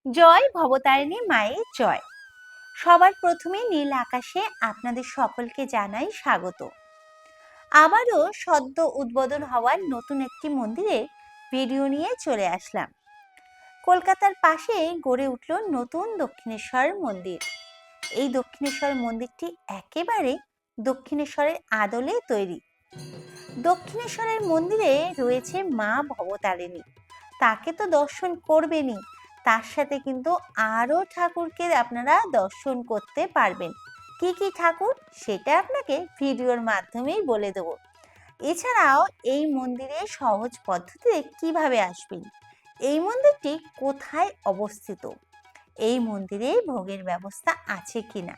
জয় ভবতারিণী মায়ের জয়। সবার প্রথমে নীল আকাশে আপনাদের সকলকে জানাই স্বাগত। আবারও সদ্য উদ্বোধন হওয়ার নতুন একটি মন্দিরে ভিডিও নিয়ে চলে আসলাম। কলকাতার পাশে গড়ে উঠল নতুন দক্ষিণেশ্বর মন্দির। এই দক্ষিণেশ্বর মন্দিরটি একেবারে দক্ষিণেশ্বরের আদলে তৈরি। দক্ষিণেশ্বরের মন্দিরে রয়েছে মা ভবতারিণী, তাকে তো দর্শন করবেনই, তার সাথে কিন্তু আরো ঠাকুরকে আপনারা দর্শন করতে পারবেন। কি কি ঠাকুর সেটা আপনাকে ভিডিওর মাধ্যমেই বলে দেব। এছাড়াও এই মন্দিরে সহজ পদ্ধতিতে কিভাবে আসবেন, এই মন্দিরটি কোথায় অবস্থিত, এই মন্দিরে ভোগের ব্যবস্থা আছে কিনা,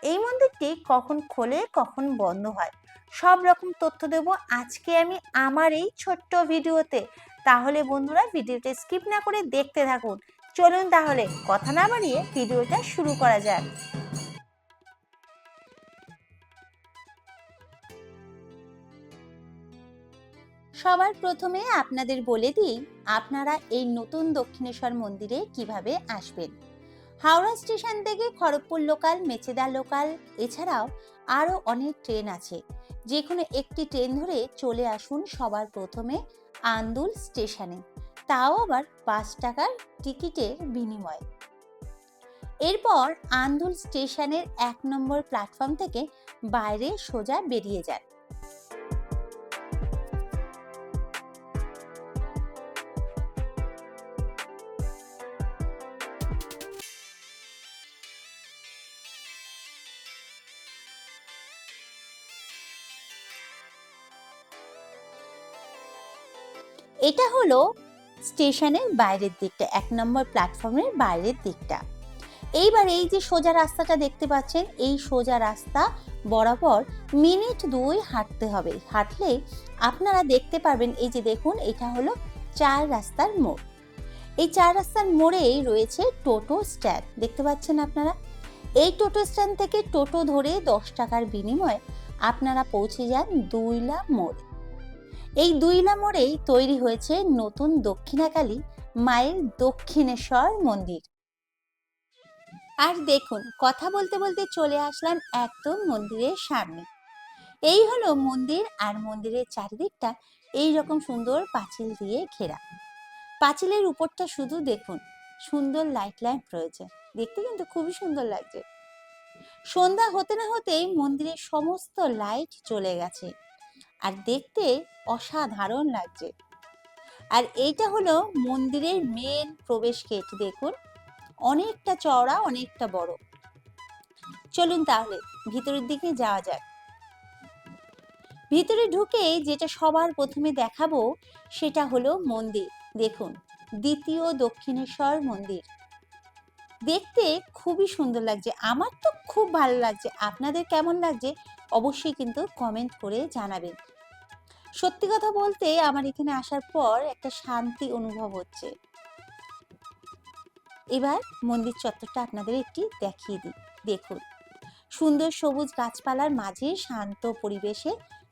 এই মন্দিরটি কখন খোলে কখন বন্ধ হয়, সব রকম তথ্য দেব আজকে আমি আমার এই ছোট্ট ভিডিওতে। তাহলে বন্ধুরা ভিডিওটা স্কিপ না করে দেখতে থাকুন। চলুন তাহলে কথা না বাড়িয়ে ভিডিওটা শুরু করা যাক। সবার প্রথমে আপনাদের বলে দিই আপনারা এই নতুন দক্ষিণেশ্বর মন্দিরে কিভাবে আসবেন। হাওড়া স্টেশন থেকে খড়গপুর লোকাল, মেচেদা লোকাল, এছাড়াও আরও অনেক ট্রেন আছে। যে কোনো একটি ট্রেন ধরে চলে আসুন সবার প্রথমে আন্দুল স্টেশনে, তাও আবার 5 টাকার টিকিটের বিনিময়ে। এরপর আন্দুল স্টেশনের 1 নম্বর প্ল্যাটফর্ম থেকে বাইরে সোজা বেরিয়ে যান। এটা হলো স্টেশনের বাইরের দিকটা, 1 নম্বর প্ল্যাটফর্মের বাইরের দিকটা। এইবার এই যে সোজা রাস্তাটা দেখতে পাচ্ছেন, এই সোজা রাস্তা বরাবর মিনিট 2 হাঁটতে হবে। হাঁটলে আপনারা দেখতে পারবেন, এই যে দেখুন, এটা হলো 4 রাস্তার মোড়। এই 4 রাস্তার মোড়েই রয়েছে টোটো স্ট্যান্ড, দেখতে পাচ্ছেন আপনারা। এই টোটো স্ট্যান্ড থেকে টোটো ধরে 10 টাকার বিনিময়ে আপনারা পৌঁছে যান দুইলা মোড়। এই দুইলা মোড়েই তৈরি হয়েছে নতুন দক্ষিণাকালী মায়ের দক্ষিণেশ্বর মন্দির। আর দেখুন, কথা বলতে বলতে চলে আসলাম একদম মন্দিরের সামনে। এই হলো মন্দির, আর মন্দিরের চারিদিকটা এই রকম সুন্দর পাঁচিল দিয়ে ঘেরা। পাঁচিলের উপরটা শুধু দেখুন, সুন্দর লাইট ল্যাম্প রয়েছে, দেখতে কিন্তু খুবই সুন্দর লাগছে। সন্ধ্যা হতে না হতেই মন্দিরের সমস্ত লাইট চলে গেছে, আর দেখতে অসাধারণ লাগছে। আর এইটা হলো মন্দিরের মেন প্রবেশ গেট, দেখুন অনেকটা চওড়া, অনেকটা বড়। চলুন তাহলে ভিতরের দিকে যাওয়া যাক। ভিতরে ঢুকে যেটা সবার প্রথমে দেখাবো সেটা হলো মন্দির। দেখুন, দ্বিতীয় দক্ষিণেশ্বর মন্দির। দেখতে খুবই সুন্দর লাগছে, আমার তো খুব ভালো লাগছে। আপনাদের কেমন লাগছে অবশ্যই কিন্তু কমেন্ট করে জানাবেন। সত্যি কথা বলতে আমার এখানে আসার পর একটা শান্তি অনুভব হচ্ছে। এবার মন্দির চত্বরটা আপনাদের একটি দেখিয়ে দিই। দেখুন, সুন্দর সবুজ গাছপালার মাঝে শান্ত পরিবেশে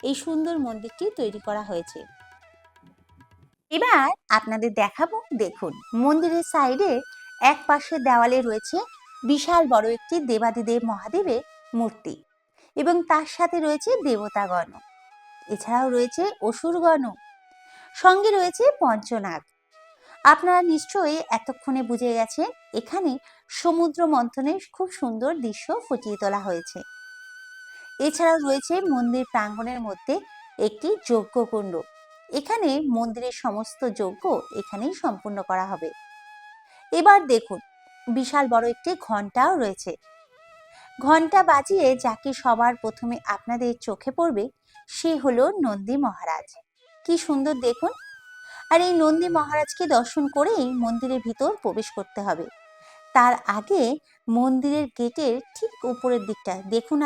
এই সুন্দর মন্দিরটি তৈরি করা হয়েছে। এবার আপনাদের দেখাবো, দেখুন মন্দিরের সাইডে এক পাশে দেওয়ালে রয়েছে বিশাল বড় একটি দেবাদিদেব মহাদেবের মূর্তি, এবং তার সাথে রয়েছে দেবতাগণ, এছাড়াও রয়েছে অসুরগণ, সঙ্গে রয়েছে পঞ্চনাগ। আপনারা নিশ্চয়ই এতক্ষণে বুঝে গেছেন এখানে সমুদ্র মন্থনের খুব সুন্দর দৃশ্য ফুটিয়ে তোলা হয়েছে। এছাড়াও রয়েছে মন্দির প্রাঙ্গণের মধ্যে একটি যজ্ঞকুণ্ড। এখানে মন্দিরের সমস্ত যজ্ঞ এখানেই সম্পূর্ণ করা হবে। এবার দেখুন, বিশাল বড় একটি ঘন্টাও রয়েছে। ঘন্টা বাজিয়ে যাকে সবার প্রথমে আপনাদের চোখে পড়বে সে হলো নন্দী মহারাজ। কি সুন্দর দেখুন। আর এই নন্দী মহারাজকে দর্শন করেই মন্দিরের ভিতর প্রবেশ করতে হবে। তার আগে মন্দিরের গেটের ঠিক উপরের দিকটা দেখুন,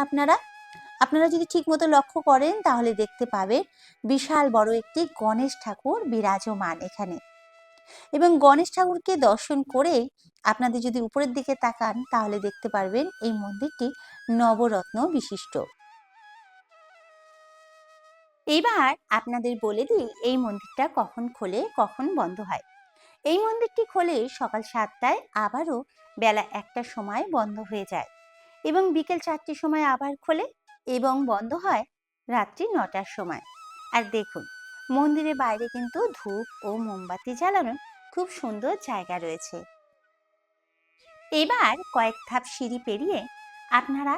আপনারা যদি ঠিক মতো লক্ষ্য করেন তাহলে দেখতে পাবেন বিশাল বড় একটি গণেশ ঠাকুর বিরাজমান এখানে। এবং গণেশ ঠাকুরকে দর্শন করে আপনাদের যদি উপরের দিকে তাকান তাহলে দেখতে পারবেন এই মন্দিরটি নবরত্ন বিশিষ্ট। এবার আপনাদের বলে দিই এই মন্দিরটা কখন খোলে কখন বন্ধ হয়। এই মন্দিরটি খোলে সকাল 7টায়, আবারও বেলা 1টার সময় বন্ধ হয়ে যায় এবং বিকেল 4টের সময় আবার খোলে এবং বন্ধ হয় রাত্রি 9টার সময়। আর দেখুন, মন্দিরের বাইরে কিন্তু ধূপ ও মোমবাতি জ্বালানোর খুব সুন্দর জায়গা রয়েছে। এবার কয়েক ধাপ সিঁড়ি পেরিয়ে আপনারা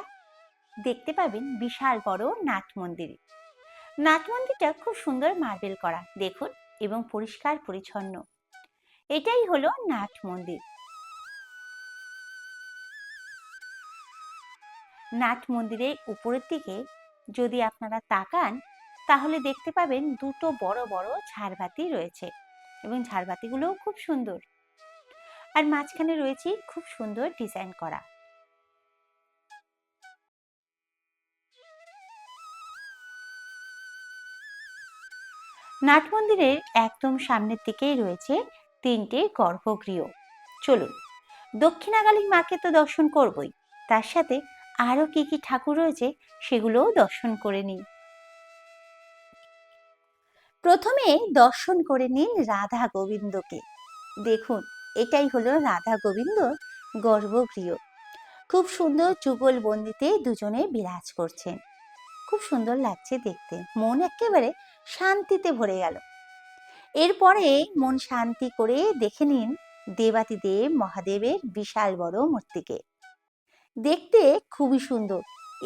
দেখতে পাবেন বিশাল বড় নাট মন্দির। নাট মন্দিরটা খুব সুন্দর মার্বেল করা দেখুন এবং পরিষ্কার পরিচ্ছন্ন। এটাই হলো নাট মন্দির। নাট মন্দিরের উপরের দিকে যদি আপনারা তাকান তাহলে দেখতে পাবেন দুটো বড় বড় ঝাড়বাতি রয়েছে এবং ঝাড়বাতিগুলোও খুব সুন্দর। আর মাঝখানে রয়েছে খুব সুন্দর ডিজাইন করা। নাট মন্দিরের একদম সামনের দিকেই রয়েছে 3টে গর্ভগৃহ। চলুন, দক্ষিণাকালী মাকে তো দর্শন করবই, তার সাথে আরো কি কি ঠাকুর রয়েছে সেগুলোও দর্শন করে নিই। প্রথমে দর্শন করে নিন রাধা গোবিন্দকে। দেখুন, এটাই হলো রাধা গোবিন্দ গর্ভগৃহ। খুব সুন্দর যুগলবন্দিতে দুজনে বিরাজ করছেন। খুব সুন্দর লাগছে দেখতে, মন একেবারে শান্তিতে ভরে গেল। এরপরে মন শান্তি করে দেখে নিন দেবাদিদেব মহাদেবের বিশাল বড় মূর্তিকে। দেখতে খুবই সুন্দর,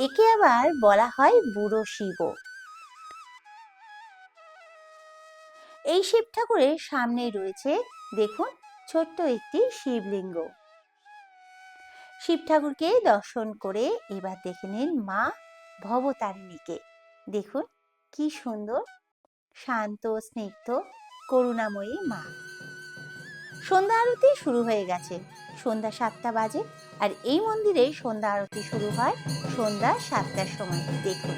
একে আবার বলা হয় বুড়ো শিব। এই শিব ঠাকুরের সামনে রয়েছে দেখুন ছোট্ট একটি শিবলিঙ্গ। শিব ঠাকুরকে দর্শন করে এবার দেখে নিন মা ভবতারিণীকে। দেখুন কি সুন্দর, শান্ত স্নিগ্ধ করুণাময়ী মা। সন্ধ্যা আরতি শুরু হয়ে গেছে, সন্ধ্যা 7টা বাজে। আর এই মন্দিরে সন্ধ্যা আরতি শুরু হয় সন্ধ্যা 7টার সময়। দেখুন,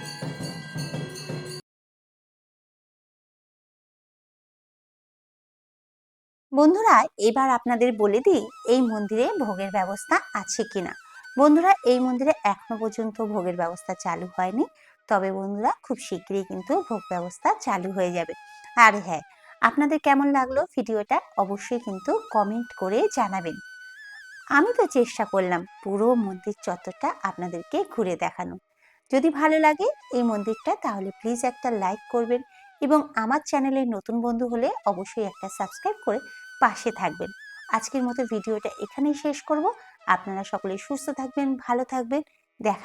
বন্ধুরা এবার আপনাদের বলে দিই এই মন্দিরে ভোগের ব্যবস্থা আছে কিনা। বন্ধুরা, এই মন্দিরে এখনো পর্যন্ত ভোগের ব্যবস্থা চালু হয়নি, তবে বন্ধুরা খুব শীঘ্রই কিন্তু ভোগ ব্যবস্থা চালু হয়ে যাবে। আর হ্যাঁ, আপনাদের কেমন লাগলো ভিডিওটা অবশ্যই কিন্তু কমেন্ট করে জানাবেন। আমি তো চেষ্টা করলাম পুরো মন্দির চত্বরটা আপনাদেরকে ঘুরে দেখানো। যদি ভালো লাগে এই মন্দিরটা তাহলে প্লিজ একটা লাইক করবেন এবং আমার চ্যানেলের নতুন বন্ধু হলে অবশ্যই একটা সাবস্ক্রাইব করে পাশে থাকবেন। আজকের মতো ভিডিওটা এখানেই শেষ করব। আপনারা সকলে সুস্থ থাকবেন, ভালো থাকবেন। দেখা